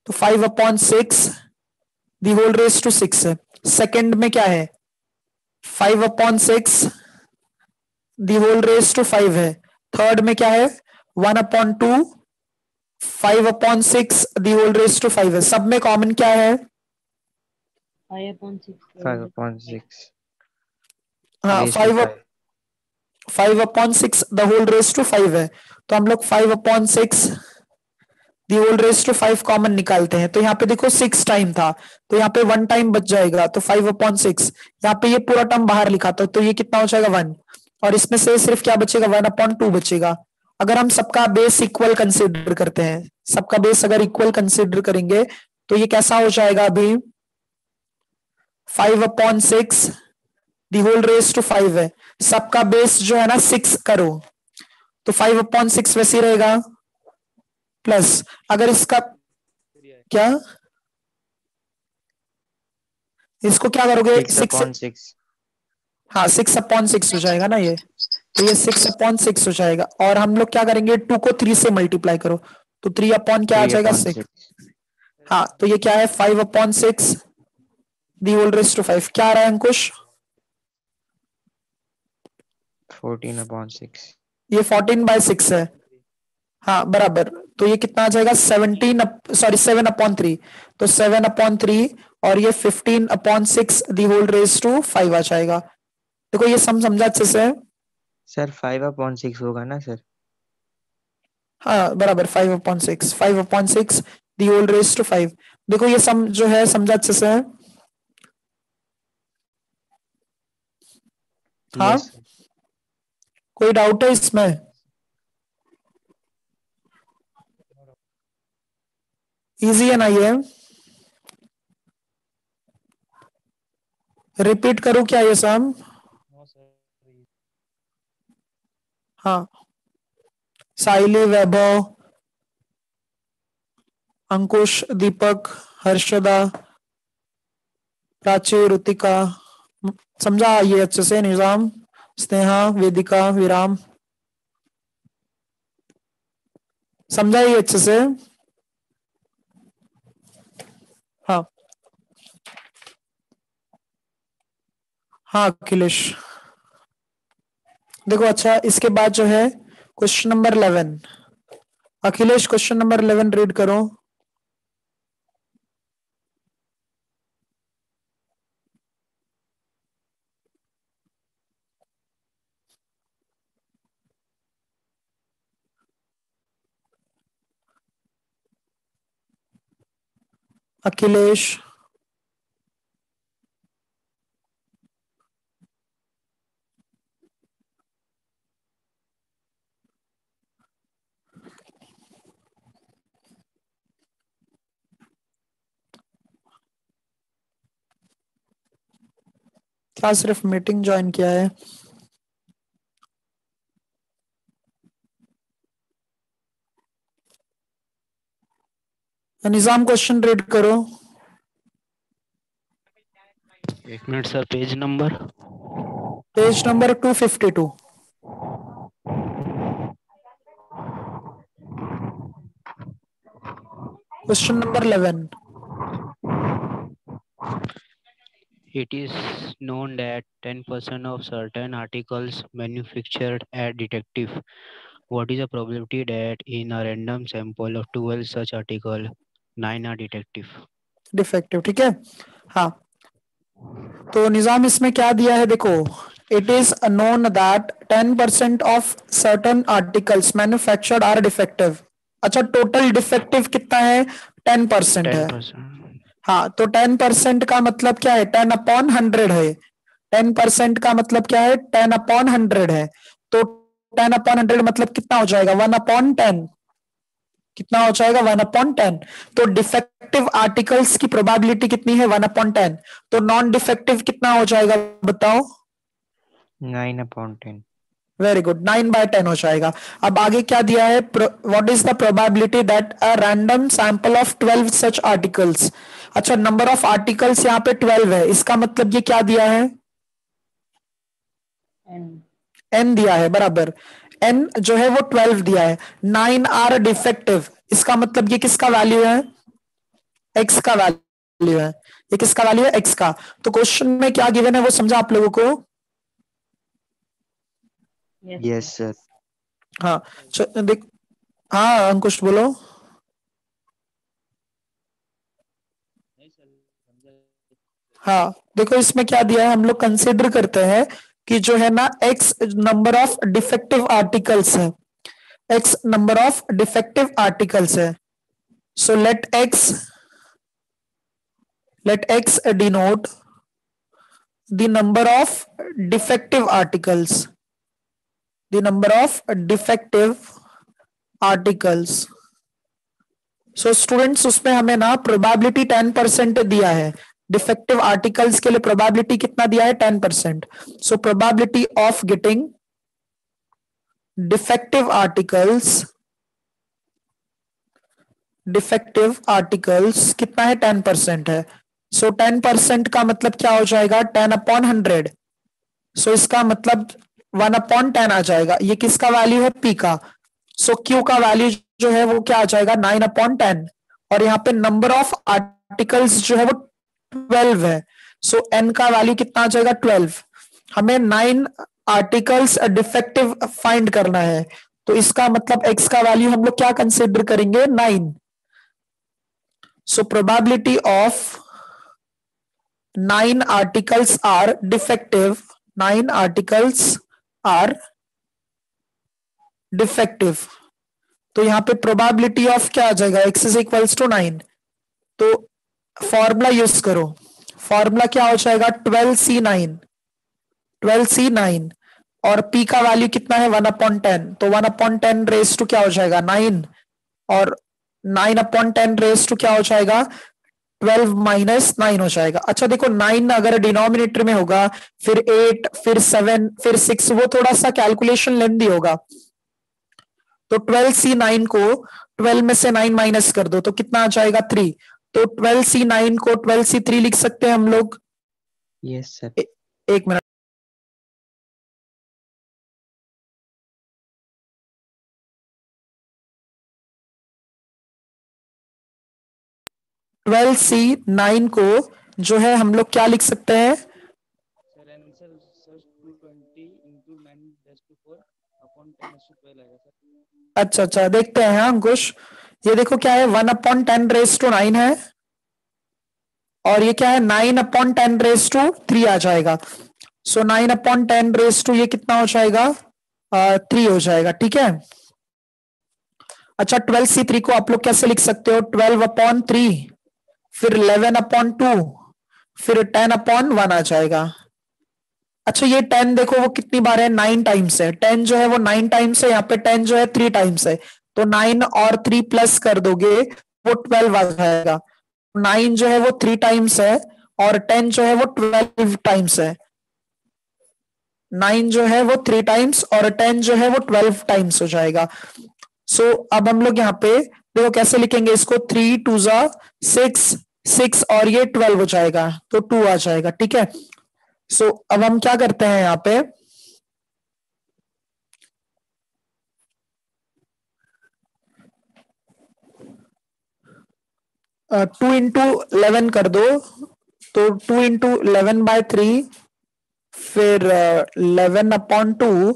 तो 5/6 the whole raise to 6 है। Second में क्या है, 5/6 दी होल रेज टू 5 है। थर्ड में क्या है, 1/2 5/6 दी होल रेज टू 5 है। सब में कॉमन क्या है, 5/6 5/6 हाँ, raise to 5/6 the whole raise to 5 है। तो हम लोग 5/6 the whole raise to 5 common निकालते हैं। तो यहाँ पे देखो 6 टाइम था, तो यहाँ पे 1 टाइम बच जाएगा, तो 5/6। यहाँ पे ये पूरा टर्म बाहर लिखा था, तो ये कितना हो जाएगा 1, और इसमें से सिर्फ क्या बचेगा, 1/2 बचेगा। अगर हम सबका बेस इक्वल कंसिडर करते हैं, सबका बेस अगर इक्वल कंसिडर करेंगे, तो ये कैसा हो जाएगा, अभी 5/6 दी होल रेज टू 5 है। सबका बेस जो है ना 6 करो, तो 5/6 वैसे ही रहेगा, प्लस अगर इसका क्या, इसको क्या करोगे, 6/6 हाँ 6/6 हो जाएगा ना ये, तो ये 6/6 हो जाएगा। और हम लोग क्या करेंगे, 2 को 3 से मल्टीप्लाई करो, तो 3 अपॉन क्या आ जाएगा 6। 3/6 हाँ, तो ये क्या है, 5/6 दी होल रेज टू 5। क्या आ रहा है अंकुश, 14/6 ये 14/6 है। हाँ बराबर, तो ये कितना आ जाएगा, 7/3, तो 7/3, और ये 15/6 दी होल रेज टू 5 आ जाएगा। देखो ये सम समझा अच्छे से, सर 5/6 होगा ना सर? हाँ बराबर, 5/6 दी होल रेज टू 5। देखो ये सम जो है समझा अच्छे से है, हाँ, यस कोई डाउट है इसमें, इजी है ना ये, रिपीट करूं क्या ये सम, हाँ, साइली, वैभव, अंकुश, दीपक, हर्षदा, प्राची, रुतिका, समझा ये अच्छे से, निजाम, स्नेहा, वेदिका, विराम, समझा ये अच्छे से, हाँ हाँ अखिलेश। देखो अच्छा, इसके बाद जो है question number 11, Akhilesh question number 11 read करो। अखिलेश, क्या सिर्फ मीटिंग ज्वाइन किया है, निजाम क्वेश्चन रीड करो। 1 minute sir, page number 252, question number 11। It is known that 10% of certain articles manufactured are defective. What is the probability that in a random sample of 12 such articles, 9 are defective? Defective, ठीक है, हाँ। तो निजाम इसमें क्या दिया है, देखो, it is known that 10% of certain articles manufactured are defective. अच्छा, टोटल डिफेक्टिव कितना है, 10% है। 10%. हाँ, तो 10% का मतलब क्या है, 10/100 है। 10% का मतलब क्या है, 10/100 है। तो 10/100 मतलब कितना हो जाएगा, 1/10। कितना हो जाएगा, 1/10। तो डिफेक्टिव आर्टिकल्स की प्रोबेबिलिटी कितनी है, 1/10। तो नॉन डिफेक्टिव कितना हो जाएगा, बताओ। 9/10 वेरी गुड, 9/10 हो जाएगा। अब आगे क्या दिया है, what is the probability that a random sample of 12 such articles. अच्छा, नंबर ऑफ आर्टिकल्स यहाँ पे 12 है, इसका मतलब ये क्या दिया है, n दिया है, बराबर। n जो है वो 12 दिया है, 9 आर डिफेक्टिव, इसका मतलब ये किसका वैल्यू है, एक्स का वैल्यू है, ये किसका वैल्यू है, एक्स का। तो क्वेश्चन में क्या गिवन है वो समझा आप लोगों को? Yes sir. हाँ देख, हाँ अंकुश बोलो। हाँ देखो इसमें क्या दिया है, हम लोग कंसिडर करते हैं कि जो है ना x number of defective articles है, x number of defective articles है। So let x denote the number of defective articles, the number of defective articles. So students उसमें हमें ना प्रोबेबिलिटी 10% दिया है, डिफेक्टिव आर्टिकल्स के लिए प्रोबेबिलिटी कितना दिया है, 10%। So probability of getting defective articles कितना है, 10% है। सो 10% का मतलब क्या हो जाएगा, 10/100। सो इसका मतलब 1/10 आ जाएगा। ये किसका वैल्यू है, पी का। सो क्यू का वैल्यू जो है वो क्या आ जाएगा, 9/10। और यहाँ पे नंबर ऑफ आर्टिकल्स जो है वो 12 है। सो एन का वैल्यू कितना आ जाएगा, 12। हमें 9 आर्टिकल्स डिफेक्टिव फाइंड करना है, तो इसका मतलब एक्स का वैल्यू हम लोग क्या कंसिडर करेंगे, 9। So probability of 9 articles are defective, 9 articles are defective। तो यहां पे प्रोबेबिलिटी ऑफ क्या आ जाएगा, x इज इक्वल्स टू 9। तो फॉर्मूला यूज करो, फॉर्मूला क्या हो जाएगा, 12c9 और p का वैल्यू कितना है, 1/10। तो 1/10 रेस टू क्या हो जाएगा, 9। और 9/10 रेस टू क्या हो जाएगा, 12 - 9 हो जाएगा। अच्छा देखो 9 अगर डिनोमिनेटर में होगा, फिर 8, फिर 7, फिर 6, वो थोड़ा सा कैलकुलेशन लेंदी होगा। तो 12c9 को 12 में से 9 माइनस कर दो तो कितना आ जाएगा, 3। तो 12c9 को 12c3 लिख सकते हैं हम लोग। Yes sir. एक मिनट, ट्वेल्व सी नाइन को जो है हम लोग क्या लिख सकते हैं, अच्छा देखते हैं। हाँ अंकुश, ये देखो क्या है, 1/10 रेस टू 9 है, और ये क्या है, 9/10 रेस टू 3 आ जाएगा। सो 9/10 रेस टू ये कितना हो जाएगा, 3 हो जाएगा, ठीक है। अच्छा 12c3 को आप लोग कैसे लिख सकते हो, 12/3, फिर 11/2, फिर 10/1 आ जाएगा। अच्छा ये 10 देखो वो कितनी बार है, 9 टाइम्स है। 10 जो है वो 9 टाइम्स है, यहाँ पे 10 जो है 3 टाइम्स है। तो 9 और 3 प्लस कर दोगे वो 12 आ जाएगा। 9 जो है वो 3 टाइम्स है और 10 जो है वो 12 टाइम्स है। 9 जो है वो 3 टाइम्स और 10 जो है वो 12 टाइम्स हो जाएगा। सो अब हम लोग यहाँ पे देखो कैसे लिखेंगे इसको, 3 2 6, 6 और ये 12 हो जाएगा, तो 2 आ जाएगा, ठीक है। सो अब हम क्या करते हैं यहाँ पे, 2 इंटू 11 कर दो, तो 2 इंटू 11/3, फिर 11/2,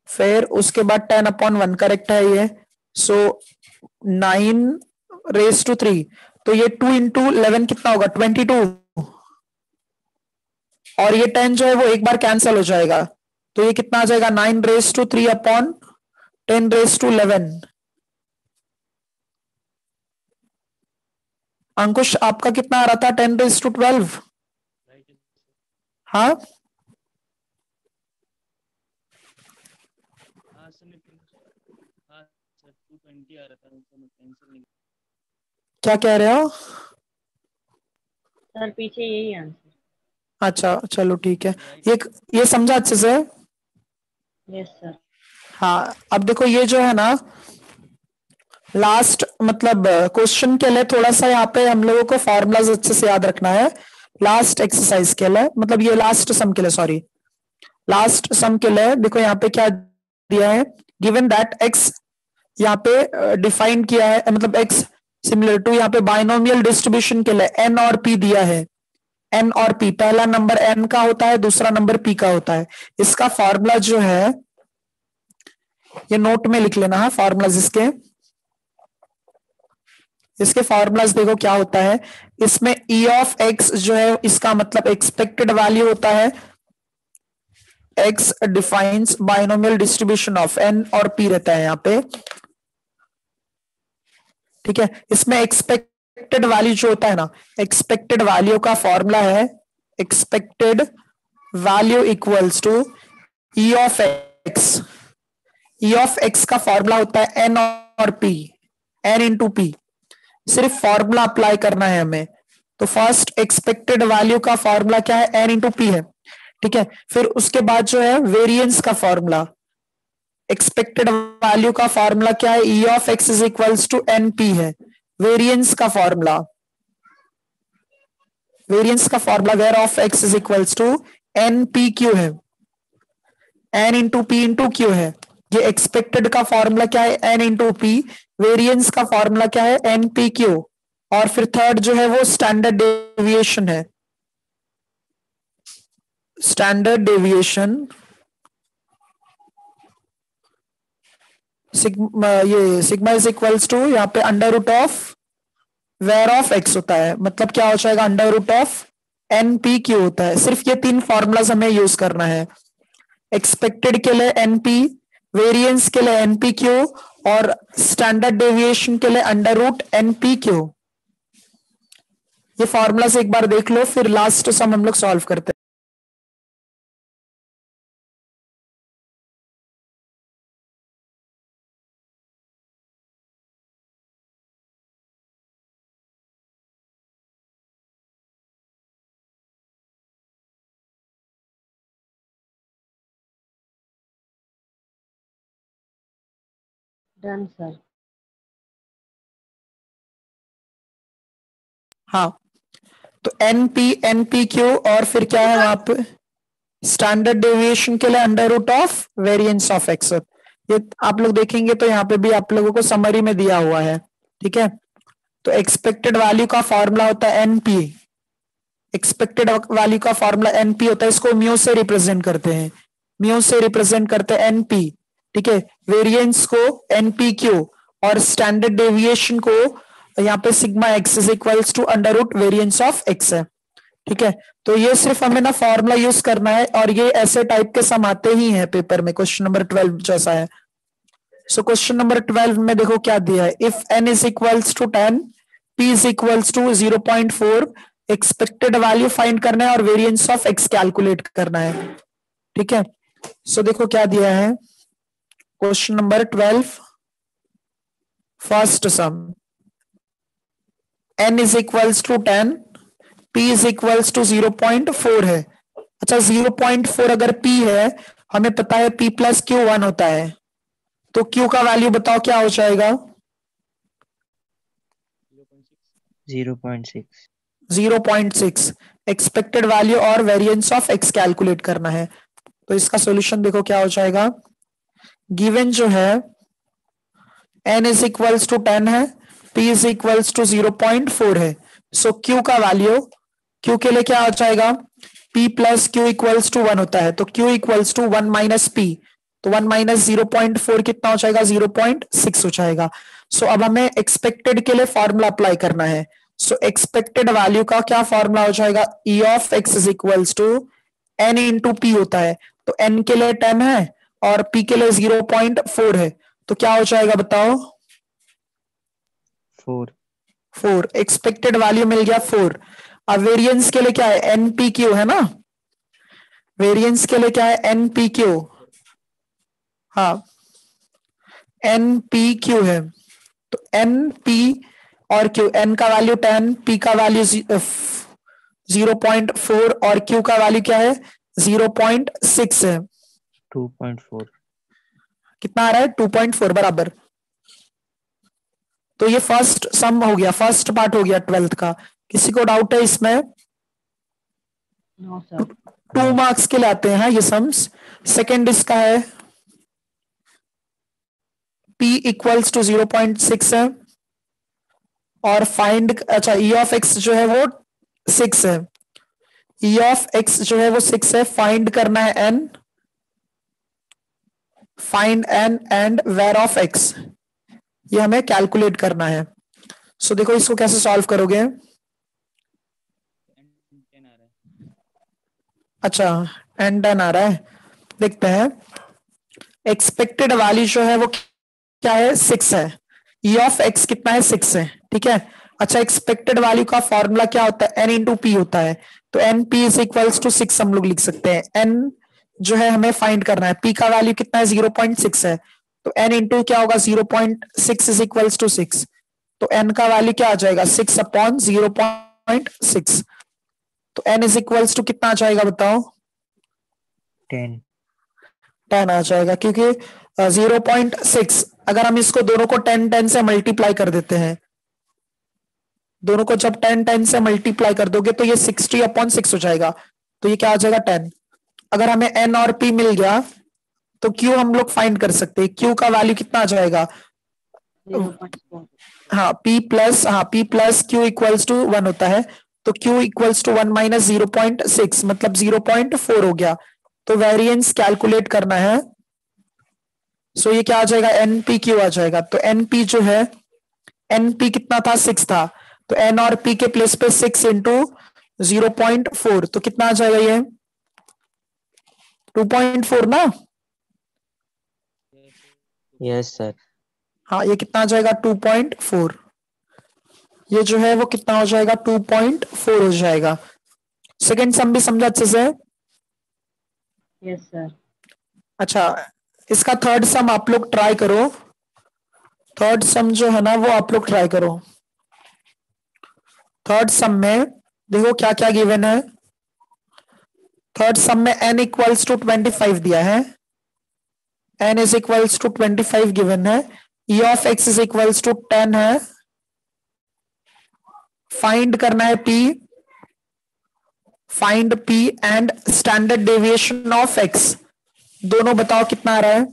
फिर उसके बाद 10/1, करेक्ट है ये। सो 9 रेस टू 3, तो ये 2 इंटू 11 कितना होगा, 22। और ये 10 जो है वो एक बार कैंसिल हो जाएगा, तो ये कितना आ जाएगा, 9 रेस टू 3/10 रेस टू 11। अंकुश आपका कितना आ रहा था, 10 रेस टू 12। हाँ क्या कह रहे हो सर, पीछे यही आंसर। अच्छा चलो ठीक है, ये समझा अच्छे से। Yes sir. हाँ अब देखो ये जो है ना लास्ट मतलब क्वेश्चन के लिए थोड़ा सा यहाँ पे हम लोगों को फॉर्मूलाज अच्छे से याद रखना है। लास्ट एक्सरसाइज के लिए, मतलब ये लास्ट सम के लिए, सॉरी लास्ट सम के लिए देखो यहाँ पे क्या दिया है, गिवन दैट एक्स यहाँ पे डिफाइन किया है, मतलब एक्स सिमिलर टू यहाँ पे बाइनोमियल डिस्ट्रीब्यूशन के लिए n और p दिया है, n और p, पहला नंबर n का होता है, दूसरा नंबर p का होता है। इसका फॉर्मूला जो है ये नोट में लिख लेना है, फॉर्मूलाज इसके फॉर्मूलाज देखो क्या होता है। इसमें e ऑफ x जो है इसका मतलब एक्सपेक्टेड वैल्यू होता है, x defines binomial distribution of n और p रहता है यहाँ पे, ठीक है। इसमें एक्सपेक्टेड वैल्यू जो होता है ना, एक्सपेक्टेड वैल्यू का फॉर्मूला है expected value equals to E of X. E of X का फॉर्मूला होता है n और p, n इंटू p। सिर्फ फॉर्मूला अप्लाई करना है हमें। तो फर्स्ट एक्सपेक्टेड वैल्यू का फॉर्मूला क्या है, n इंटू p है, ठीक है। फिर उसके बाद जो है वेरिएंस का फॉर्मूला, एक्सपेक्टेड वैल्यू का फॉर्मूला क्या है, E of x is equals to n p है। वेरिएंस का फॉर्मूला, वेरिएंस का formula var of x is equals to n P q है, n into p into q है। ये एक्सपेक्टेड का फॉर्मूला क्या है, एन इंटू पी। वेरिएंस का फॉर्मूला क्या है, एन पी क्यू। और फिर थर्ड जो है वो स्टैंडर्ड डेविएशन है, स्टैंडर्ड डेविएशन सिग्मा, ये सिग्मा इज इक्वल्स टू यहाँ पे under root of var of X होता है, मतलब क्या हो जाएगा, under root of N P Q होता है। सिर्फ ये तीन फॉर्मूलाज हमें यूज करना है, एक्सपेक्टेड के लिए एन पी, वेरिएंस के लिए एन पी क्यू और स्टैंडर्ड डेविएशन के लिए under root N P Q. ये फॉर्मूलाज एक बार देख लो, फिर लास्ट सम हम लोग सॉल्व करते हैं। Done sir. हाँ, तो एन पी क्यू और फिर क्या है वहां पे स्टैंडर्ड डेविएशन के लिए under root of variance of X. ये आप लोग देखेंगे तो यहाँ पे भी आप लोगों को समरी में दिया हुआ है, ठीक है। तो एक्सपेक्टेड वैल्यू का फॉर्मूला होता है एनपी, एक्सपेक्टेड वैल्यू का फॉर्मूला एनपी होता है, इसको म्यू से रिप्रेजेंट करते हैं, म्यू से रिप्रेजेंट करते हैं एनपी, ठीक है। वेरिएंस को एनपी क्यू और स्टैंडर्ड डेविएशन को यहाँ पे sigma X is equals to under root variance of x है, ठीक है। तो ये सिर्फ हमें ना फॉर्मूला यूज करना है और ये ऐसे टाइप के सम आते ही हैं पेपर में, क्वेश्चन नंबर 12 जैसा है। सो क्वेश्चन नंबर 12 में देखो क्या दिया है, if n is equals to 10, p is equals to 0.4, expected value find करना है और वेरिएंस ऑफ x कैलकुलेट करना है, ठीक है। सो देखो क्या दिया है, question number 12 first sum, n is equals to 10, p is equals to 0.4 है। अच्छा 0.4 अगर p है, हमें पता है p प्लस क्यू 1 होता है, तो q का वैल्यू बताओ क्या हो जाएगा, 0.6। 0.6। एक्सपेक्टेड वैल्यू और वेरिएंस ऑफ x कैलकुलेट करना है। तो इसका सॉल्यूशन देखो क्या हो जाएगा, गिवन जो है n इज इक्वल्स टू 10 है, p इज इक्वल्स टू 0.4 है। सो q का वैल्यू, q के लिए क्या हो जाएगा, p plus Q equals to 1 होता है, तो q equals to 1 minus p, तो 1 माइनस 0.4 कितना हो जाएगा, 0.6 हो जाएगा। सो अब हमें एक्सपेक्टेड के लिए फॉर्मूला अप्लाई करना है। सो एक्सपेक्टेड वैल्यू का क्या फॉर्मूला हो जाएगा, e of x is equals to n into p होता है, तो n के लिए 10 है और p के लिए 0.4 है, तो क्या हो जाएगा बताओ, 4। एक्सपेक्टेड वैल्यू मिल गया 4। अब वेरिएंस के लिए क्या है, npq है ना, वेरिएंस के लिए क्या है, npq, हाँ npq है, तो np और q, n का वैल्यू 10, p का वैल्यू 0.4 और q का वैल्यू क्या है, 0.6 है, 2.4। कितना आ रहा है, 2.4 बराबर। तो ये फर्स्ट सम हो गया, फर्स्ट पार्ट हो गया 12th का। किसी को डाउट है इसमें, नो सर। 2 मार्क्स के लिए आते हैं ये सम्स। सेकेंड इसका है p इक्वल्स टू 0.6 है, और फाइंड, अच्छा ई ऑफ एक्स जो है वो 6 है, ई ऑफ एक्स जो है वो 6 है, फाइंड करना है N, find N and var of X, ये हमें कैलकुलेट करना है। सो देखो इसको कैसे सॉल्व करोगे। अच्छा एन 10 आ रहा है, देखते हैं। एक्सपेक्टेड वैल्यू जो है वो क्या है, 6 है, ई ऑफ एक्स कितना है, 6 है, ठीक है। अच्छा एक्सपेक्टेड वैल्यू का फॉर्मूला क्या होता है, एन इंटू पी होता है, तो N P is equals to 6 हम लोग लिख सकते हैं। एन जो है हमें फाइंड करना है, पी का वैल्यू कितना है, 0.6 है, तो एन इंटू क्या होगा, 0.6 इज इक्वल्स टू 6, तो एन का वैल्यू क्या आ जाएगा, 6 अपॉन 0.6, तो एन इज इक्वल्स टू कितना आ जाएगा बताओ, 10. 10 आ जाएगा, क्योंकि 0.6 अगर हम इसको दोनों को 10 से मल्टीप्लाई कर देते हैं, दोनों को जब 10 से मल्टीप्लाई कर दोगे तो ये 60/6 हो जाएगा, तो ये क्या आ जाएगा 10। अगर हमें एन और पी मिल गया तो क्यू हम लोग फाइंड कर सकते हैं, क्यू का वैल्यू कितना आ जाएगा, 0.4। हाँ P plus Q equals to 1 होता है, तो क्यू इक्वल्स टू 1 माइनस 0.6 मतलब 0.4 हो गया, तो वेरिएंस कैलकुलेट करना है। सो ये क्या आ जाएगा, एनपी क्यू आ जाएगा, तो एनपी जो है, एनपी कितना था, 6 था, तो एन और पी के प्लेस पे 6 इंटू 0.4, तो कितना आ जाएगा ये 2.4 ना, Yes, sir. हाँ ये कितना आ जाएगा 2.4, ये जो है वो कितना हो जाएगा 2.4 हो जाएगा। सेकेंड सम भी समझा अच्छे से। Yes sir. अच्छा इसका थर्ड सम आप लोग ट्राई करो, थर्ड सम जो है ना वो आप लोग ट्राई करो। थर्ड सम में देखो क्या क्या गिवन है, थर्ड सम में n इक्वल्स टू 25 दिया है, n is equals to 25 given है, e of x is equals to 10 है, फाइंड करना है p, find p and standard deviation of x, दोनों बताओ कितना आ रहा है,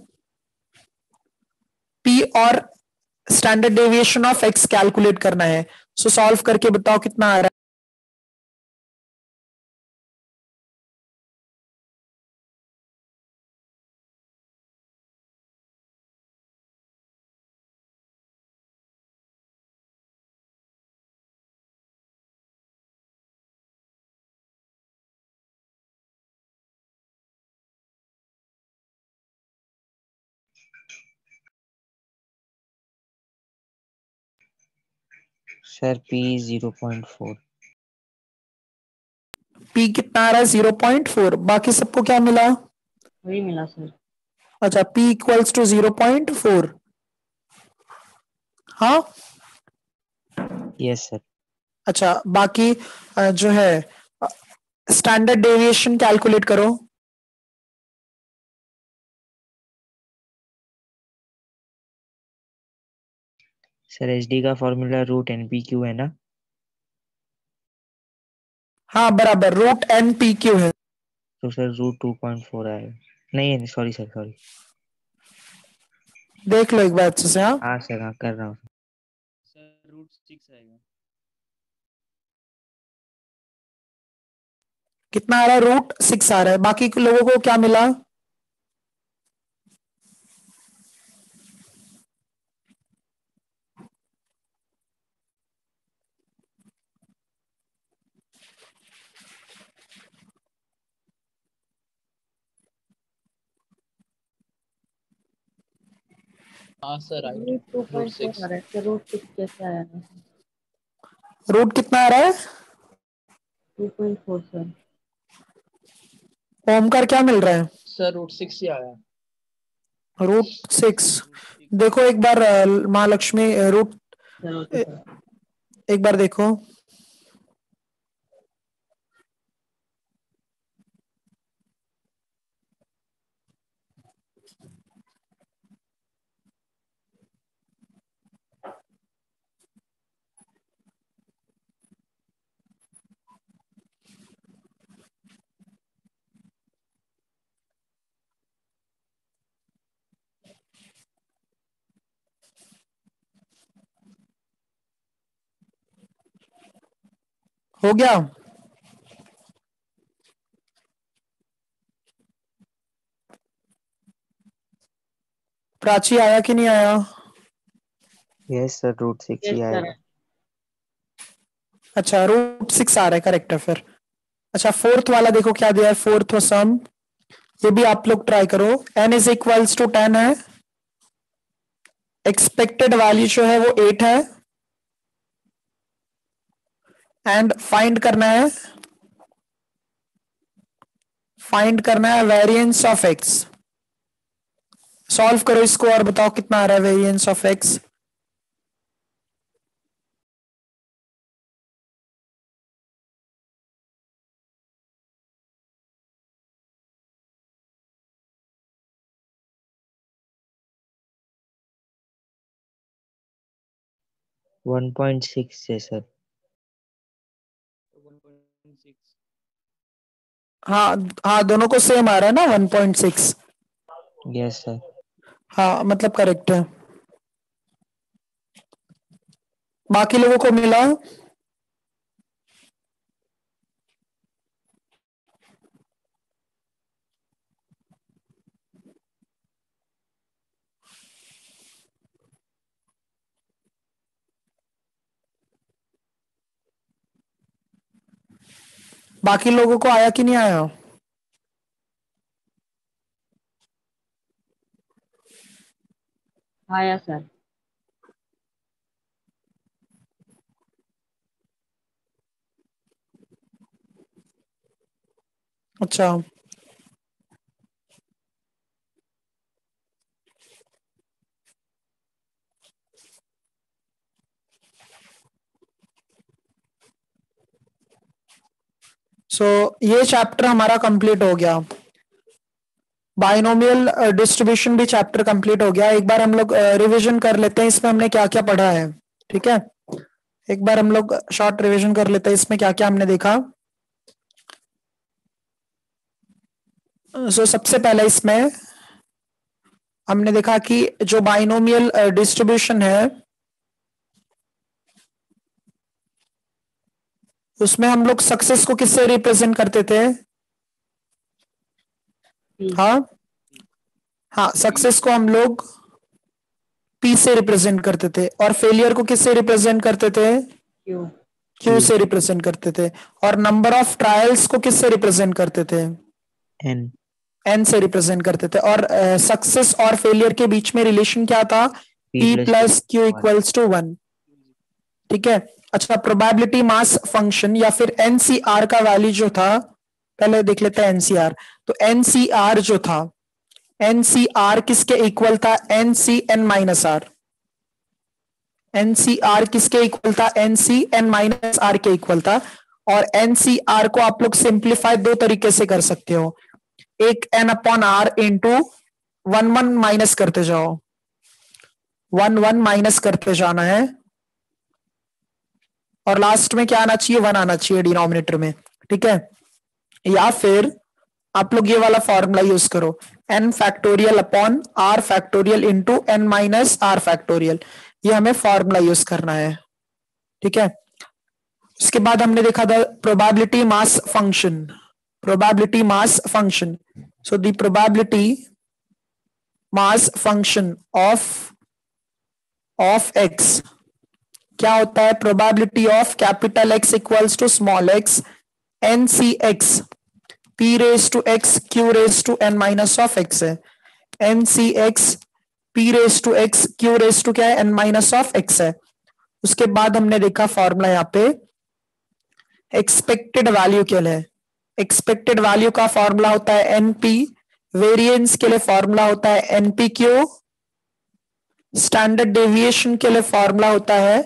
p और standard deviation of x calculate करना है। सो सॉल्व करके बताओ कितना आ रहा है। Sir, P is 0.4. p कितना आ रहा है 0.4, बाकी सबको क्या मिला, वही मिला सर। अच्छा p इक्वल्स टू 0.4, हाँ Yes, sir. अच्छा बाकी जो है स्टैंडर्ड डेविएशन कैलकुलेट करो। सर SD का फॉर्मूला रूट NPQ है ना? हाँ बराबर, रूट एन पी क्यू है, तो सर रूट 2.4 आएगा। नहीं, सॉरी सर, सॉरी। देख लो एक बार अच्छे से। हाँ हाँ सर, हाँ कर रहा हूँ। सर रूट 6 आएगा। कितना आ रहा है, रूट 6 आ रहा है, बाकी के लोगों को क्या मिला, हाँ sir right, root two root point four 6। आ रहा है सर, रूट 6 कैसे आया है? रूट कितना आ रहा है, 2.4 सर। ओमकार क्या मिल रहा है, सर रूट 6 ही आया। Root 6, root 6। देखो एक बार Mahalakshmi root sir okay sir. एक बार देखो, हो गया? प्राची आया कि नहीं आया? यस सर, रूट 6 यस ही सर। आएगा। अच्छा, √6 आ रहा है, करेक्ट है फिर। अच्छा, फोर्थ वाला देखो क्या दिया है, फोर्थ सम, ये भी आप लोग ट्राई करो। n इज इक्वल्स टू 10 है, एक्सपेक्टेड वैल्यू जो है वो 8 है, एंड फाइंड करना है वेरिएंस ऑफ x। सॉल्व करो इसको और बताओ कितना आ रहा है वेरिएंस ऑफ x। वन 1.6 है सर। 1.6। हाँ हाँ, दोनों को सेम आ रहा है ना 1.6। Yes sir. हाँ मतलब करेक्ट है। बाकी लोगों को मिला? बाकी लोगों को आया कि नहीं आया? आया सर। अच्छा, सो ये चैप्टर हमारा कंप्लीट हो गया। बाइनोमियल डिस्ट्रीब्यूशन भी चैप्टर कंप्लीट हो गया। एक बार हम लोग रिवीजन कर लेते हैं इसमें हमने क्या क्या पढ़ा है, ठीक है? एक बार हम लोग शॉर्ट रिवीजन कर लेते हैं इसमें क्या क्या हमने देखा। सबसे पहले इसमें हमने देखा कि जो बाइनोमियल डिस्ट्रीब्यूशन है उसमें हम लोग सक्सेस को किससे रिप्रेजेंट करते थे? पी। हाँ हाँ, सक्सेस को हम लोग P से रिप्रेजेंट करते थे, और फेलियर को किससे रिप्रेजेंट करते थे? क्यू। Q से रिप्रेजेंट करते थे। और नंबर ऑफ ट्रायल्स को किससे रिप्रेजेंट करते थे? एन। N से रिप्रेजेंट करते थे। और सक्सेस और फेलियर के बीच में रिलेशन क्या था? P plus Q equals to 1। ठीक है। अच्छा, प्रोबेबिलिटी मास फंक्शन या फिर NCR का वैल्यू जो था, पहले देख लेते हैं NCR। तो NCR जो था, NCR किसके इक्वल था? NCN minus R. NCR किसके इक्वल था? NCN माइनस आर के इक्वल था। और NCR को आप लोग सिंप्लीफाई दो तरीके से कर सकते हो, एक N upon R into 1 minus करते जाओ, 1 माइनस करते जाना है, और लास्ट में क्या आना चाहिए? 1 आना चाहिए डिनोमिनेटर में, ठीक है? या फिर आप लोग ये वाला फॉर्मूला यूज करो, n factorial upon r factorial into n minus R factorial. ये हमें फॉर्मूला यूज करना है, ठीक है? उसके बाद हमने देखा था probability mass function. Probability mass function, so the probability mass function of x क्या होता है? Probability of capital X equals to small x, NCX P raise to x Q raise to n minus of x है। NCX P raise to x Q raise to क्या है? n minus of x है। उसके बाद हमने देखा formula यहाँ पे एक्सपेक्टेड वैल्यू के लिए। एक्सपेक्टेड वैल्यू का फॉर्मूला होता है NP, वेरिएंस के लिए फॉर्मूला होता है NPQ, स्टैंडर्ड डेविएशन के लिए फॉर्मूला होता है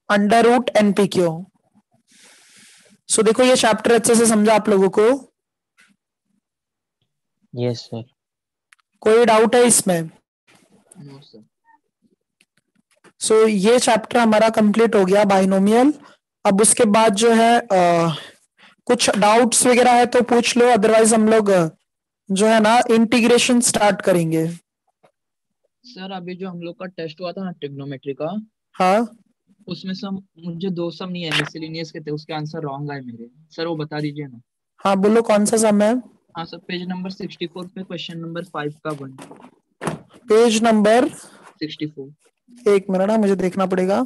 अंडर रूट NPQ। सो देखो ये चैप्टर अच्छे से समझा आप लोगों को? Yes sir. कोई डाउट है इसमें? No sir. सो ये चैप्टर हमारा कंप्लीट हो गया बाइनोमियल। अब उसके बाद जो है कुछ डाउट्स वगैरह है तो पूछ लो, अदरवाइज हम लोग जो है ना इंटीग्रेशन स्टार्ट करेंगे। सर अभी जो हम लोग का टेस्ट हुआ था ना ट्रिग्नोमेट्री का, हाँ उसमें सम मुझे दो सम नहीं है, मिसलिनियस के थे, उसके आंसर रॉन्ग आए मेरे। सर वो बता दीजिए ना। हाँ बोलो कौन सा सम है? हाँ सर, पेज नंबर 64 पे क्वेश्चन नंबर 5 का 1। Page number 64। एक मिनट मुझे देखना पड़ेगा।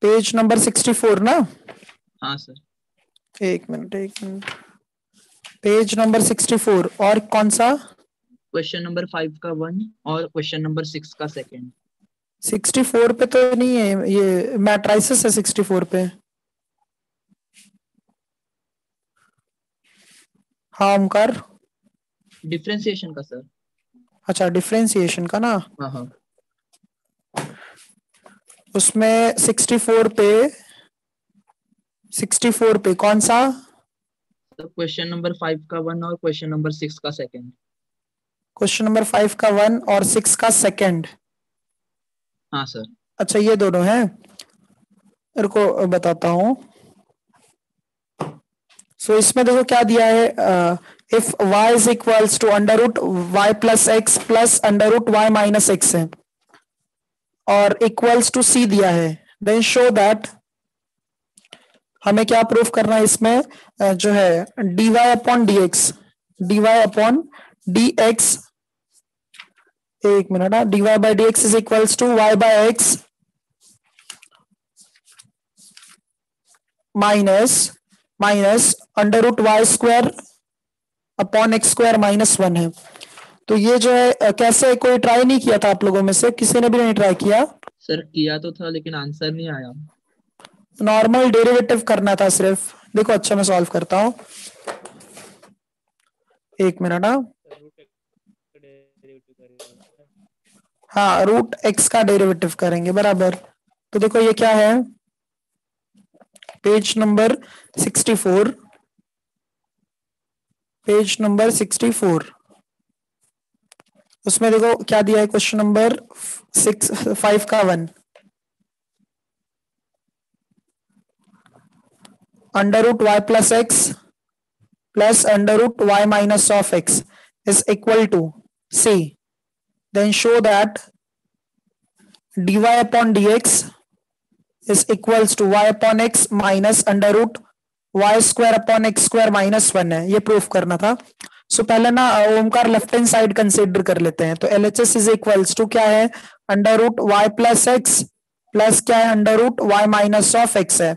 पेज नंबर 64 ना? हाँ सर। एक मिनट पेज नंबर 64 और कौन सा? क्वेश्चन नंबर 5 का 1 और क्वेश्चन नंबर 6 का 2। 64 पे तो नहीं है, ये मैट्राइसिस है 64 पे। हाँ ओमकार। डिफरेंशिएशन का सर। अच्छा डिफरेंशिएशन का ना? हाँ हाँ। उसमें 64 पे कौन सा? तो क्वेश्चन नंबर 5 का 1 और क्वेश्चन नंबर 6 का 2। क्वेश्चन नंबर 5 का 1 और 6 का 2। हाँ सर। अच्छा ये दोनों हैं, मेरे को बताता हूँ। सो इसमें देखो क्या दिया है, if y is equals to under root Y plus x plus under root Y minus x है और इक्वल्स टू c दिया है, देन शो दैट, हमें क्या प्रूफ करना है इसमें, जो है dy अपॉन dx, एक minute, dy by D x is equals to y by X minus under root Y square upon x square minus 1 है। तो ये जो है कैसे, कोई ट्राई नहीं किया था आप लोगों में से? किसी ने भी नहीं ट्राई किया? सर किया तो था लेकिन आंसर नहीं आया। नॉर्मल डेरिवेटिव करना था सिर्फ। देखो अच्छा मैं सॉल्व करता हूं, एक मिनट। हाँ रूट एक्स का डेरिवेटिव करेंगे बराबर। तो देखो ये क्या है, पेज नंबर 64, उसमें देखो क्या दिया है, क्वेश्चन नंबर 5 का 1, under root Y plus x plus under root Y minus of x is equal to C, then show that dy upon dx is equals to y upon x minus under root y square upon x square minus 1 है, ये proof करना था। सो पहले ना Omkar left hand side consider कर लेते हैं। तो LHS इज इक्वल्स टू क्या है, under root y plus x plus क्या है, under root y minus of x है।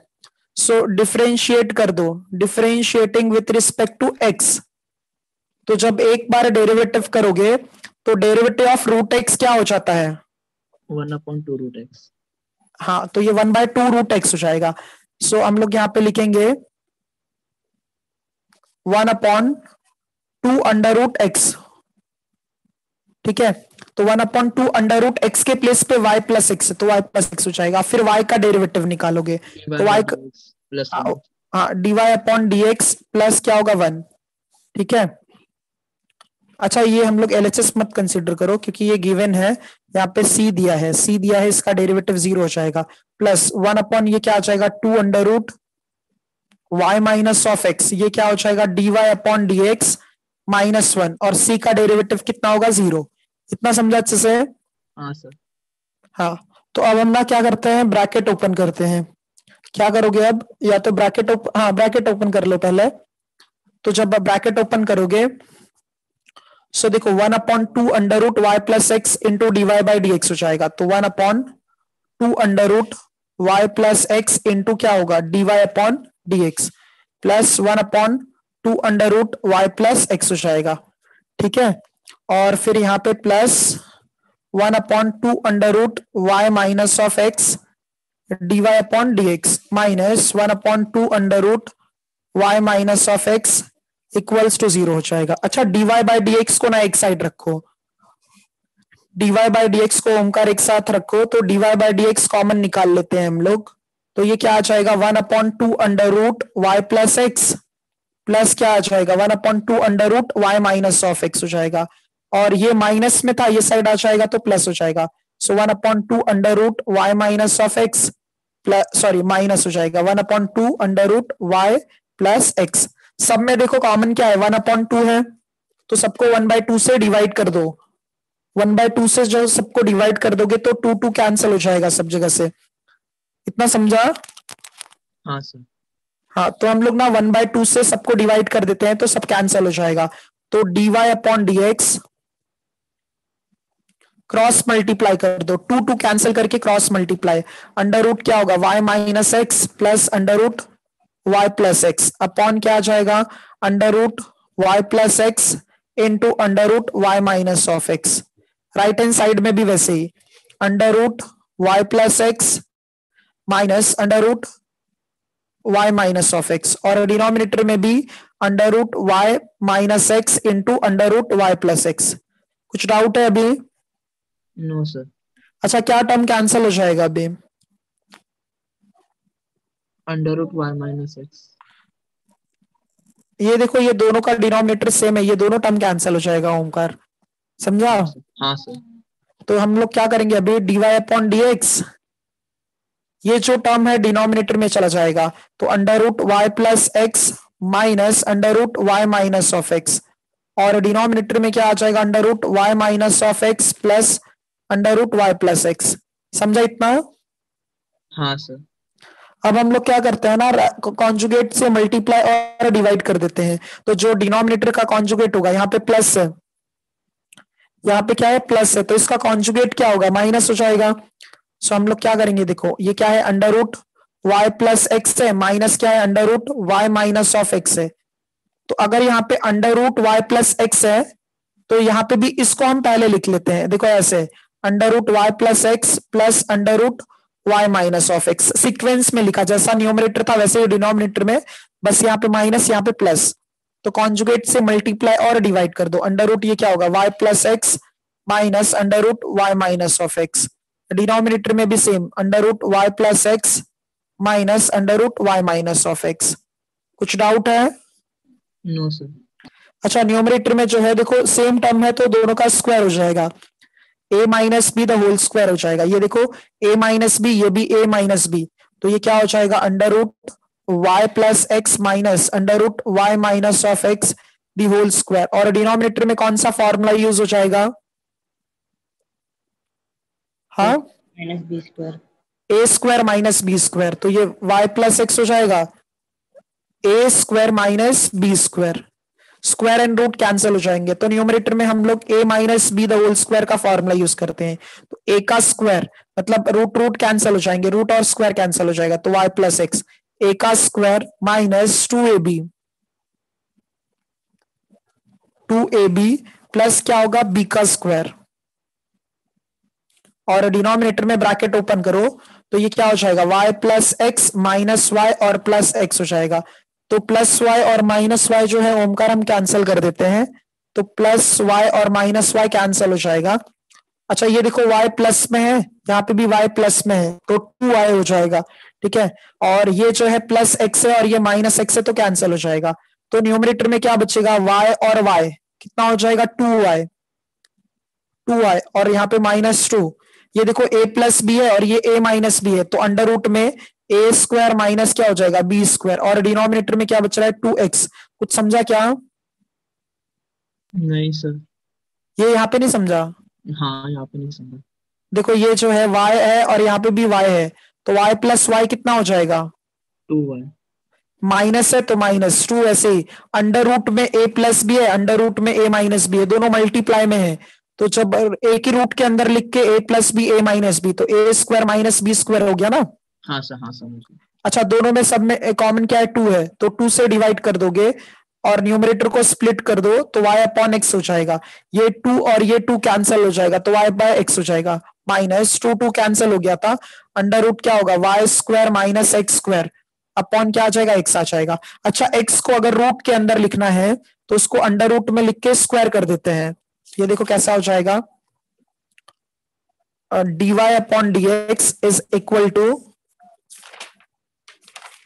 सो डिफरेंशिएट कर दो, differentiating with respect to x। तो जब एक बार डेरिवेटिव करोगे तो डेरिवेटिव ऑफ रूट x क्या हो जाता है, 1/2 रूट एक्स। हाँ तो ये 1/2 रूट एक्स हो जाएगा। सो हम लोग यहाँ पे लिखेंगे 1/2 अंडर रूट एक्स, ठीक है। तो 1/2 अंडर रूट एक्स के प्लेस पे y प्लस एक्स, तो y प्लस एक्स हो जाएगा। फिर y का डेरिवेटिव निकालोगे तो y प्लस हाँ dy upon D X plus क्या होगा 1, ठीक है। अच्छा ये हम लोग LHS मत कंसीडर करो क्योंकि ये गिवन है, यहाँ पे c दिया है, इसका डेरिवेटिव 0 हो जाएगा। प्लस 1 अपॉन ये क्या हो जाएगा 2 under root y minus of X, ये क्या हो जाएगा dy upon D X minus 1, और c का डेरिवेटिव कितना होगा 0। इतना समझा अच्छे से? हाँ सर। हाँ तो अब हम ना क्या करते हैं, ब्रैकेट ओपन करते हैं। क्या करोगे अब, या तो ब्रैकेट ब्रैकेट ओपन कर लो पहले। तो जब ब्रैकेट ओपन करोगे सो देखो 1/2 under root Y plus x into D Y by D X हो जाएगा। तो 1/2 under root Y plus x into क्या होगा D Y upon D X plus 1/2 under root Y plus x हो जाएगा, ठीक है। और फिर यहाँ पे plus 1/2 under root Y minus of X D Y upon D X minus 1/2 under root Y minus of X equals to 0 हो जाएगा। अच्छा dy बाई डी एक्स को ना एक साइड रखो, dy बाई डी एक्स को ओमकार एक साथ रखो, तो dy by D x common निकाल लेते हैं हम लोग। तो ये क्या आ जाएगा 1/2 under root Y plus x plus क्या आ जाएगा 1/2 under root Y minus of X हो जाएगा। और ये माइनस में था, ये साइड आ जाएगा तो प्लस हो जाएगा। So 1/2 under root Y minus of x plus sorry minus हो जाएगा 1/2 under root Y plus x. सब में देखो कॉमन क्या है 1/2 है, तो सबको 1/2 से डिवाइड कर दो। 1/2 से जो सबको डिवाइड कर दोगे तो 2 कैंसिल हो जाएगा सब जगह से। इतना समझा? हाँ सर। हाँ, तो हम लोग ना 1/2 से सबको डिवाइड कर देते हैं तो सब कैंसिल हो जाएगा। तो dy/dx क्रॉस मल्टीप्लाई कर दो, 2 कैंसिल करके क्रॉस मल्टीप्लाई, अंडर रूट क्या होगा y minus x plus under root y plus x upon क्या आ जाएगा under root y plus x into under root y minus of x. Right hand side में भी वैसे ही under root y plus x minus under root y minus of x, और denominator में भी under root y minus x into under root y plus x. कुछ doubt है अभी? No sir. अच्छा, क्या टर्म कैंसिल हो जाएगा अभी? Under root y minus x. ये देखो, ये दोनों का डिनोमिनेटर सेम है, ये दोनों टर्म कैंसिल हो जाएगा ओमकार, समझा? हाँ सर। तो हम लोग क्या करेंगे अभी, dy/dx ये जो टर्म है डिनोमिनेटर में चला जाएगा, तो under root y plus x minus under root y minus of x, और डिनोमिनेटर में क्या आ जाएगा under root y minus of x plus under root y plus x. समझा इतना? हाँ सर। अब हम लोग क्या करते हैं ना, कॉन्जुगेट से मल्टीप्लाई और डिवाइड कर देते हैं, तो जो डिनोमिनेटर का कॉन्जुगेट होगा, यहाँ पे प्लस है, यहाँ पे क्या है प्लस है, तो इसका कॉन्जुगेट क्या होगा माइनस हो जाएगा। सो हम लोग क्या करेंगे, देखो ये क्या है under root y plus x है, माइनस क्या है under root y minus of x है। तो अगर यहाँ पे under root y plus x है तो यहाँ पे भी इसको हम पहले लिख लेते हैं, देखो ऐसे under root y plus x plus under root y minus of x, sequence में लिखा, जैसा न्यूमरेटर था वैसे ही डिनोमिनेटर में, बस यहाँ पे माइनस यहाँ पे प्लस। तो कॉन्जुगेट से मल्टीप्लाई और डिवाइड कर दो, अंडर रूट ये क्या होगा y plus x minus under root y minus of x, denominator में भी same under root y plus x minus under root y minus of x. कुछ डाउट है? No sir. अच्छा, न्यूमरेटर में जो है देखो सेम टर्म है तो दोनों का स्क्वायर हो जाएगा, a minus b the whole square हो जाएगा। ये देखो a माइनस बी, ये भी a माइनस बी, तो ये क्या हो जाएगा under root y plus x minus under root y minus of x the whole square, और डिनोमिनेटर में कौन सा फॉर्मूला यूज हो जाएगा? हाँ, minus b square. a square minus b square, तो ये y प्लस एक्स हो जाएगा a square minus b square, square and root cancel हो जाएंगे, तो न्यूमरेटर में हम लोग a minus b the whole square का फॉर्मूला यूज करते हैं। तो a का स्क्वायर मतलब रूट रूट कैंसिल हो जाएंगे, रूट और स्क्वायर कैंसिल हो जाएगा, तो y प्लस एक्स, a का स्क्वायर माइनस 2ab प्लस क्या होगा b का स्क्वायर, और डिनोमिनेटर में ब्रैकेट ओपन करो तो ये क्या हो जाएगा y plus x minus y और प्लस एक्स हो जाएगा। तो प्लस y और माइनस वाई जो है ओमकार हम कैंसिल कर देते हैं, तो प्लस y और माइनस वाई कैंसिल हो जाएगा। अच्छा, ये देखो y प्लस में है, यहाँ पे भी y प्लस में है, तो 2y हो जाएगा, ठीक है। और ये जो है प्लस एक्स है और ये माइनस एक्स है, तो कैंसिल हो जाएगा। तो न्यूमरेटर में क्या बचेगा y और y, कितना हो जाएगा 2y, और यहाँ पे -2। ये देखो a प्लस बी है और ये a माइनस बी है, तो अंडर रूट में a स्क्वायर माइनस क्या हो जाएगा b स्क्वायर, और डिनोमिनेटर में क्या बच रहा है 2x। कुछ समझा क्या? नहीं सर। ये यहाँ पे नहीं समझा? हाँ, यहाँ पे नहीं समझा। देखो ये जो है y है और यहाँ पे भी y है, तो y प्लस वाई कितना हो जाएगा 2y। माइनस है तो -2, ऐसे ही अंडर रूट में a प्लस बी है, अंडर रूट में a माइनस बी है, दोनों मल्टीप्लाई में है, तो जब एक ही रूट के अंदर लिख के a plus b a minus b, तो a square minus b square हो गया ना। हाँ सर, हाँ समझ गया। अच्छा, दोनों में सब में कॉमन क्या है 2 है, तो 2 से डिवाइड कर दोगे और न्यूमरेटर को स्प्लिट कर दो तो y अपॉन एक्स हो जाएगा। ये 2 और ये 2 कैंसिल हो जाएगा, तो y बाय एक्स हो जाएगा, -2 कैंसिल हो गया था, अंडर रूट क्या होगा y square minus x square upon क्या आ जाएगा x आ जाएगा। अच्छा, x को अगर रूट के अंदर लिखना है तो उसको अंडर रूट में लिख के स्क्वायर कर देते हैं। ये देखो कैसा हो जाएगा, dy/dx is equal to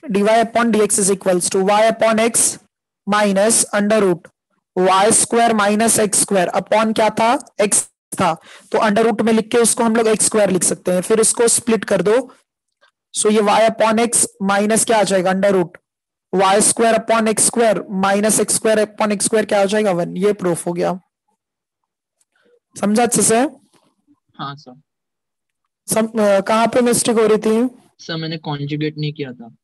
dy/dx is equals to y/x minus under root y square minus x square upon क्या था x था, तो अंडर रूट में लिख के उसको हम लोग x स्क्वायर लिख सकते हैं, फिर इसको स्प्लिट कर दो। सो ये y/x माइनस क्या आ जाएगा under root y square upon x square minus x square upon x square क्या हो जाएगा 1। ये प्रूफ हो गया। समझा अच्छे से? हाँ सर। कहाँ पे मिस्टेक हो रही थी? सर मैंने कॉन्जुगेट नहीं किया था।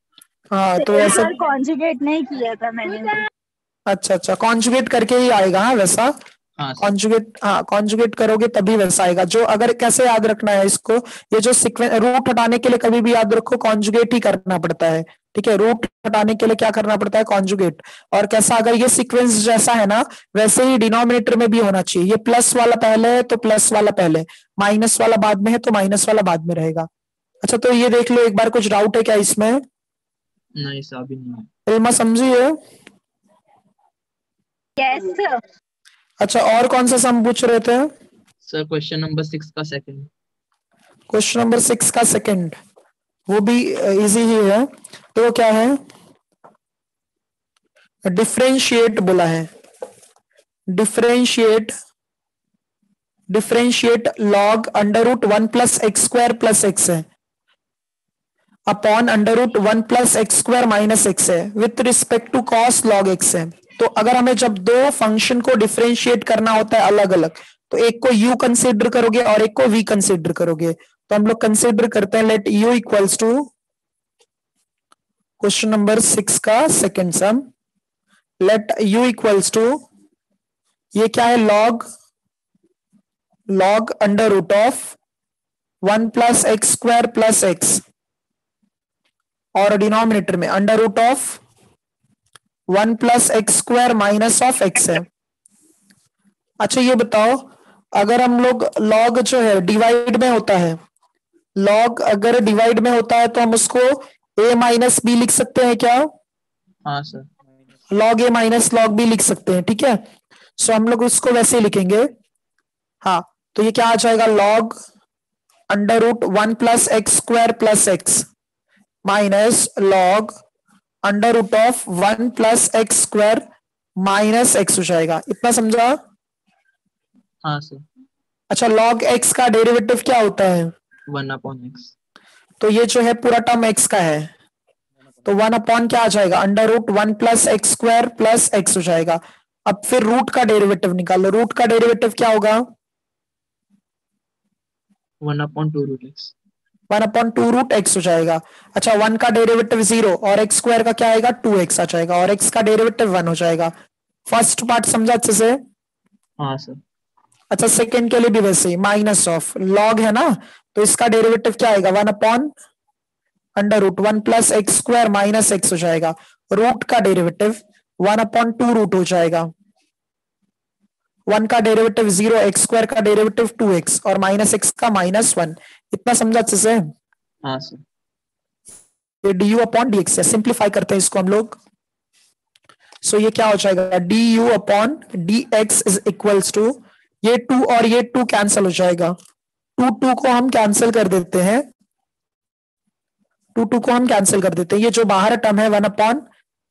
हाँ तो ऐसा, सर कॉन्जुगेट नहीं किया था मैंने। अच्छा अच्छा, कॉन्जुगेट करके ही आएगा। हाँ वैसा हाँ सर। कॉन्जुगेट, हाँ कॉन्जुगेट करोगे तभी वैसा आएगा। जो अगर कैसे याद रखना है इसको, ये जो सीक्वेंस रूट हटाने के लिए कभी भी याद रखो कॉन्जुगेट ही करना पड़ता है। ठीक है, रूट हटाने के लिए क्या करना पड़ता है? कॉन्जुगेट। और कैसा, अगर ये सीक्वेंस जैसा है ना वैसे ही डिनोमिनेटर में भी होना चाहिए। ये प्लस वाला पहले है तो प्लस वाला पहले, माइनस वाला बाद में है तो माइनस वाला बाद में रहेगा। अच्छा तो ये देख लो एक बार, कुछ डाउट है क्या इसमें? नहीं सर अभी नहीं है। इल्मा समझी है? Yes sir. अच्छा और कौन सा सम पूछ रहे थे? सर क्वेश्चन नंबर 6 का सेकंड। क्वेश्चन नंबर 6 का सेकंड, वो भी इजी ही है। तो वो क्या है? डिफरेंशिएट बोला है। Differentiate log under root 1 plus x square plus x है upon under root 1 plus x square minus x है with respect to cos log x है। तो अगर हमें जब दो फंक्शन को डिफरेंशिएट करना होता है अलग अलग, तो एक को u कंसिडर करोगे और एक को v कंसिडर करोगे। तो हम लोग कंसिडर करते हैं, let u equals to question number 6 का second sum, let u equals to, ये क्या है? Log under root of 1 plus x square plus x, और डिनोमिनेटर में under root of 1 plus x square minus of x है। अच्छा ये बताओ, अगर हम लोग लॉग जो है डिवाइड में होता है, लॉग अगर डिवाइड में होता है तो हम उसको a माइनस बी लिख सकते हैं क्या? हाँ sir. Log a minus log b लिख सकते हैं। ठीक है, सो हम लोग उसको वैसे लिखेंगे। हाँ तो ये क्या आ जाएगा? Log under root 1 plus x square plus x minus log under root of 1 plus x square minus x हो जाएगा। इतना समझा? हाँ सर। अच्छा लॉग एक्स का डेरिवेटिव क्या होता है? 1/x। तो ये जो है पूरा टर्म एक्स का है, तो 1 अपॉन क्या आ जाएगा? Under root 1 plus x square plus x हो जाएगा। अब फिर रूट का डेरिवेटिव निकालो। रूट का डेरिवेटिव क्या होगा? 1/2√x। 1 अपॉन 2 रूट एक्स हो जाएगा। अच्छा 1 का डेरिवेटिव 0 और एक्स स्क्वायर का क्या आएगा? 2x आ जाएगा, और x का डेरिवेटिव 1 हो जाएगा। फर्स्ट पार्ट समझा अच्छे से? हाँ सर। अच्छा सेकंड के लिए भी वैसे ही, माइनस ऑफ लॉग है ना, तो इसका डेरिवेटिव क्या आएगा? 1 upon under root 1 plus x square minus x हो जाएगा। रूट का डेरिवेटिव 1 अपॉन 2 रूट हो जाएगा। 1 का डेरिवेटिव 0, एक्स स्क्वायर का डेरिवेटिव 2x और माइनस एक्स का -1। इतना समझा अच्छे से? हाँ सर। ये du अपॉन डी एक्स है। सिंप्लीफाई करते हैं इसको हम लोग। सो ये क्या हो जाएगा? du upon D x is equals to, ये 2 और ये 2 कैंसिल हो जाएगा। 2 को हम कैंसिल कर देते हैं, 2 को हम कैंसिल कर देते हैं। ये जो बाहर टर्म है 1 upon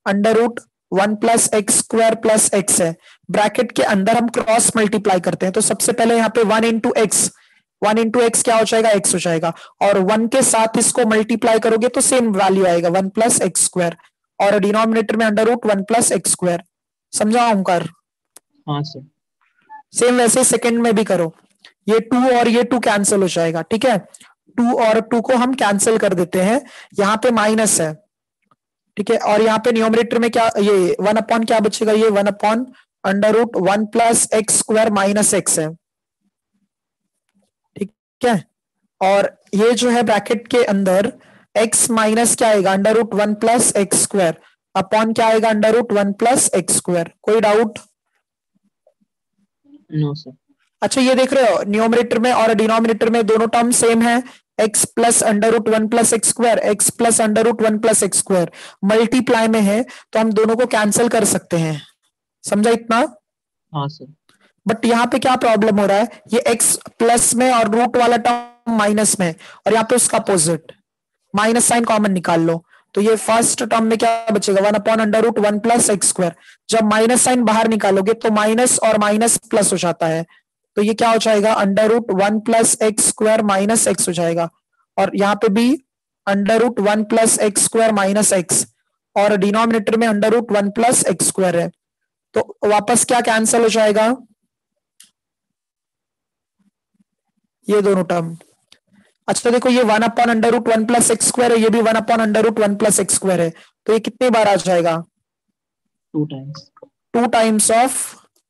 under root 1 plus x square plus x है, ब्रैकेट के अंदर हम क्रॉस मल्टीप्लाई करते हैं। तो सबसे पहले यहाँ पे 1 इंटू एक्स, 1 इंटू एक्स क्या हो जाएगा? एक्स हो जाएगा, और 1 के साथ इसको मल्टीप्लाई करोगे तो सेम वैल्यू आएगा 1 प्लस एक्स स्क्वायर, और डिनोमिनेटर में under root 1 plus x square. समझा ओमकार? हाँ सर। सेम वैसे सेकंड में भी करो, ये 2 और ये 2 कैंसिल हो जाएगा। ठीक है, 2 और 2 को हम कैंसिल कर देते हैं, यहाँ पे माइनस है। ठीक है, और यहाँ पे न्यूमरेटर में क्या, ये 1 अपॉन क्या बचेगा? ये 1 upon under root 1 plus x square minus x है। ठीक है, और ये जो है ब्रैकेट के अंदर x माइनस क्या आएगा? Under root 1 plus x square upon क्या आएगा? Under root 1 plus x square. कोई डाउट? No sir. अच्छा ये देख रहे हो, न्यूमरेटर में और डिनोमिनेटर में दोनों टर्म सेम है, x plus under root 1 plus x square, x plus under root 1 plus x square multiply में है, तो हम दोनों को कैंसिल कर सकते हैं। समझा इतना? हाँ सर। बट यहाँ पे क्या प्रॉब्लम हो रहा है? ये x प्लस में और रूट वाला टर्म माइनस में, और यहाँ पे उसका अपोजिट, माइनस साइन कॉमन निकाल लो, तो ये फर्स्ट टर्म में क्या बचेगा? 1 upon under root 1 plus x square. जब माइनस साइन बाहर निकालोगे तो माइनस और माइनस प्लस हो जाता है, तो ये क्या हो जाएगा? Under root 1 plus x square minus x हो जाएगा, और यहाँ पे भी under root 1 plus x square minus x, और डिनोमिनेटर में under root 1 plus x square है, तो वापस क्या कैंसिल हो जाएगा? ये दोनों टर्म। अच्छा देखो ये 1/√1 प्लस एक्स स्क्वायर है, ये भी 1/√1 प्लस एक्स स्क्वायर है, तो ये कितने बार आ जाएगा? 2 times. 2 times of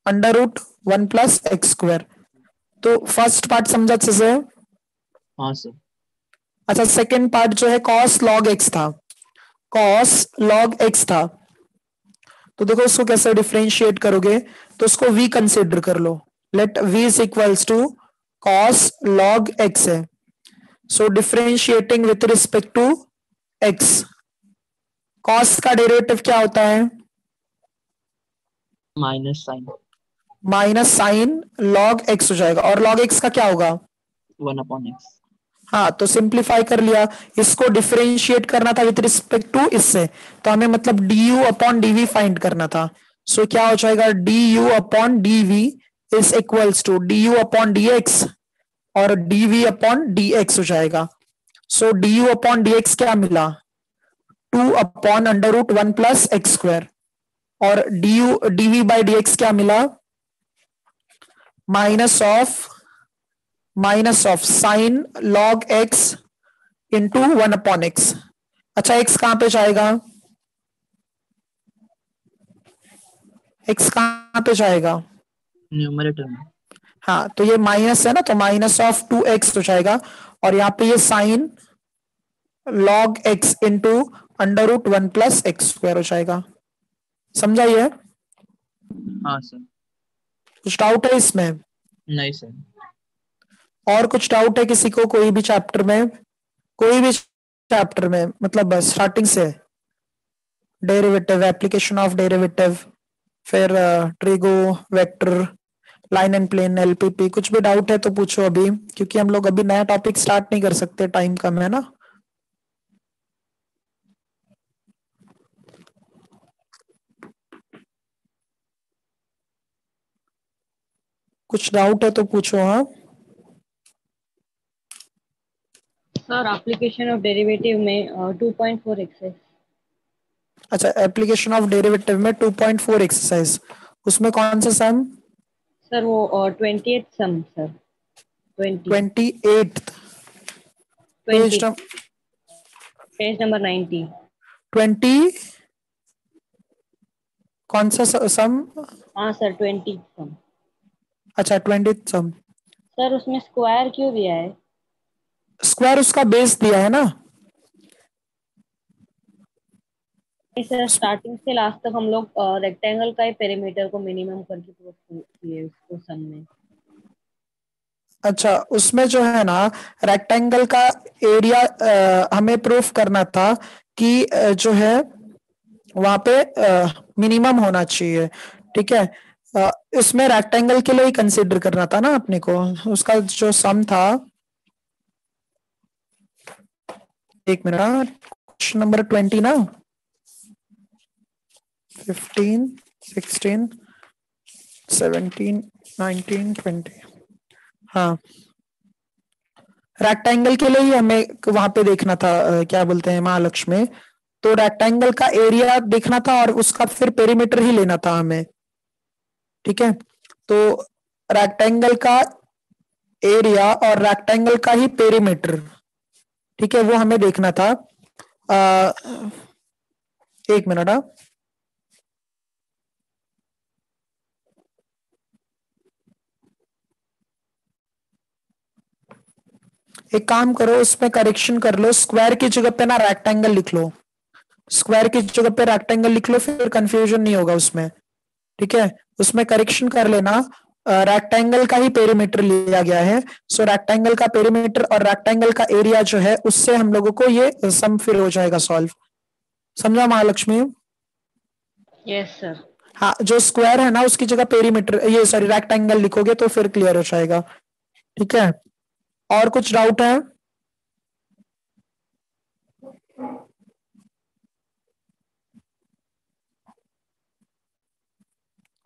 √1 plus x square. तो फर्स्ट पार्ट समझा अच्छे से? हाँ सर। अच्छा सेकेंड पार्ट जो है cos log x था, cos log x था, तो देखो इसको कैसे डिफरेंशिएट करोगे, तो उसको v कंसिडर कर लो। Let v is equals to cos log x है, so differentiating with respect to x, cos का डेरिवेटिव क्या होता है? Minus sine minus sine log x हो जाएगा, और log x का क्या होगा? 1/x। हाँ तो सिंप्लीफाई कर लिया, इसको डिफरेंशिएट करना था विथ रिस्पेक्ट टू इससे, तो हमें मतलब du अपॉन dv फाइंड करना था। सो क्या हो जाएगा, du upon dv is equals to du upon dx और dv अपॉन dx हो जाएगा। सो du अपॉन dx क्या मिला? 2/√1 प्लस एक्स स्क्वायर, और dv बाई dx क्या मिला? Minus of sine log x into 1/x। अच्छा x कहां पे जाएगा? x कहां पे जाएगा? न्यूमरेटर में। हाँ तो ये माइनस है ना, तो -2x हो जाएगा, और यहाँ पे ये sign log x into √1 plus x square हो जाएगा। समझा ये? हाँ सर। कुछ डाउट है इसमें? नहीं सर। और कुछ डाउट है किसी को कोई भी चैप्टर में? कोई भी चैप्टर में मतलब बस स्टार्टिंग से, डेरिवेटिव, एप्लीकेशन ऑफ डेरिवेटिव, फिर trigo, vector, line and plane, LPP, कुछ भी डाउट है तो पूछो अभी, क्योंकि हम लोग अभी नया टॉपिक स्टार्ट नहीं कर सकते, टाइम कम है ना। कुछ डाउट है तो पूछो। हाँ सर एप्लीकेशन ऑफ डेरिवेटिव में 2.4 एक्सेस। अच्छा, एप्लीकेशन ऑफ डेरिवेटिव में 2.4 एक्सरसाइज, उसमें कौन सा सम? सर वो 28 सम सर, 28 पेज 20 पेज नंबर 90। 20 कौन सा सम? हाँ सर 20 सम। अच्छा 20 सम। सर उसमें स्क्वायर क्यों दिया है? स्क्वायर उसका बेस दिया है ना। सर स्टार्टिंग से लास्ट तक हम लोग रेक्टेंगल का ही पेरीमीटर को मिनिमम करके प्रूफ किए उसको सम में। अच्छा उसमें जो है ना रेक्टेंगल का एरिया हमें प्रूफ करना था कि जो है वहां पे मिनिमम होना चाहिए, ठीक है। इसमें रेक्टेंगल के लिए ही कंसीडर करना था ना अपने को, उसका जो सम था, एक मिनट, क्वेश्चन नंबर 20 ना, 15, 16, 17, 19, 20, हाँ रेक्टेंगल के लिए ही हमें वहां पे देखना था, क्या बोलते हैं महालक्ष्मी, तो रेक्टेंगल का एरिया देखना था और उसका फिर पेरीमीटर ही लेना था हमें, ठीक है। तो रेक्टेंगल का एरिया और रेक्टेंगल का ही पेरीमीटर, ठीक है, वो हमें देखना था। एक मिनट, हाँ एक काम करो, उसमें करेक्शन कर लो, स्क्वायर की जगह पे ना रेक्टेंगल लिख लो, स्क्वायर की जगह पे रेक्टेंगल लिख लो, फिर कंफ्यूजन नहीं होगा उसमें, ठीक है। उसमें करेक्शन कर लेना, रेक्टेंगल का ही पेरीमीटर लिया गया है, सो रेक्टेंगल का पेरीमीटर और रेक्टेंगल का एरिया जो है उससे हम लोगों को ये सम फिर हो जाएगा सॉल्व। समझा महालक्ष्मी? Yes sir. हाँ जो स्क्वायर है ना उसकी जगह पेरीमीटर, ये सॉरी रेक्टेंगल लिखोगे तो फिर क्लियर हो जाएगा, ठीक है। और कुछ डाउट है?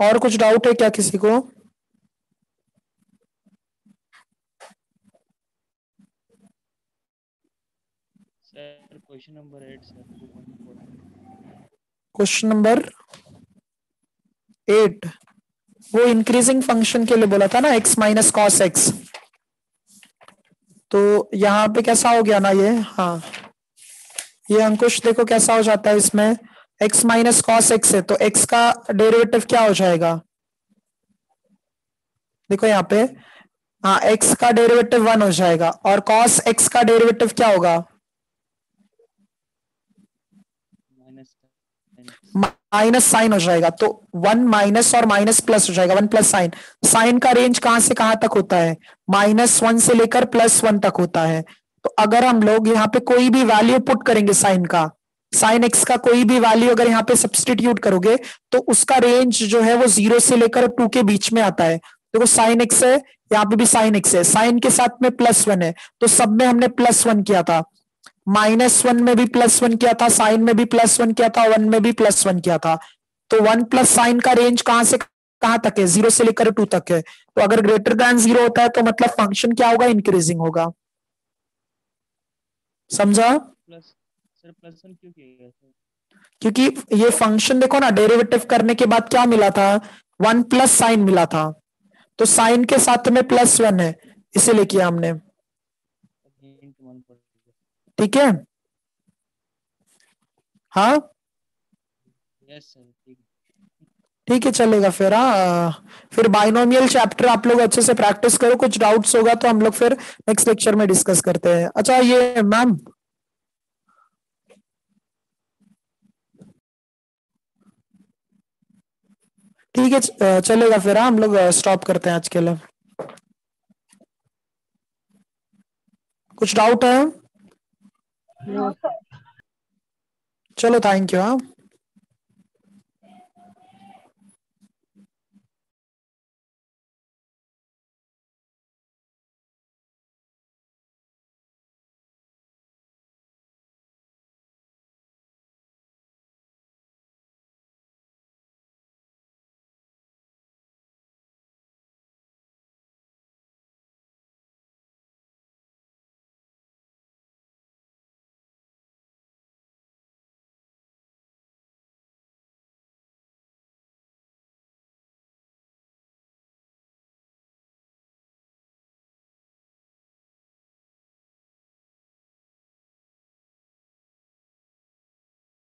और कुछ डाउट है क्या किसी को? Sir question number 8 sir 2.4। Question number 8 वो इंक्रीजिंग फंक्शन के लिए बोला था ना, x माइनस कॉस एक्स, तो यहाँ पे कैसा हो गया ना ये, हाँ ये अंकुश देखो कैसा हो जाता है इसमें, x माइनस कॉस एक्स है तो x का डेरिवेटिव क्या हो जाएगा, देखो यहाँ पे, हाँ x का डेरिवेटिव 1 हो जाएगा और cos x का डेरिवेटिव क्या होगा, माइनस साइन हो जाएगा। तो 1 माइनस और माइनस प्लस हो जाएगा, 1 प्लस साइन। साइन का रेंज कहां से कहां तक होता है, -1 से लेकर +1 तक होता है। तो अगर हम लोग यहाँ पे कोई भी वैल्यू पुट करेंगे साइन का, साइन एक्स का कोई भी वैल्यू अगर यहाँ पे सब्सटीट्यूट करोगे तो उसका रेंज जो है वो 0 से लेकर 2 के बीच में आता है। देखो साइन एक्स है, यहाँ पे भी साइन एक्स है, साइन के साथ में +1 है तो सब में हमने +1 किया था, -1 में भी +1 किया था, साइन में भी +1 किया था, 1 में भी +1 किया था। तो 1 प्लस साइन का रेंज कहां से कहां तक है, 0 से लेकर 2 तक है। तो अगर ग्रेटर देन 0 होता है तो मतलब फंक्शन क्या होगा, इंक्रीजिंग होगा। समझा? सर +1 क्यों किया गया सर? क्योंकि ये फंक्शन देखो ना, डेरिवेटिव करने के बाद क्या मिला था, 1 प्लस साइन मिला था, तो साइन के साथ में +1 है, इसीलिए किया हमने। ठीक है, हाँ यस सर, ठीक है। ठीक है चलेगा फिर। हाँ फिर बाइनोमियल चैप्टर आप लोग अच्छे से प्रैक्टिस करो, कुछ डाउट्स होगा तो हम लोग फिर नेक्स्ट लेक्चर में डिस्कस करते हैं। अच्छा ये मैम, ठीक है चलेगा फिर। हाँ हम लोग स्टॉप करते हैं आज के लिए। कुछ डाउट है? नो चलो थैंक यू। हाँ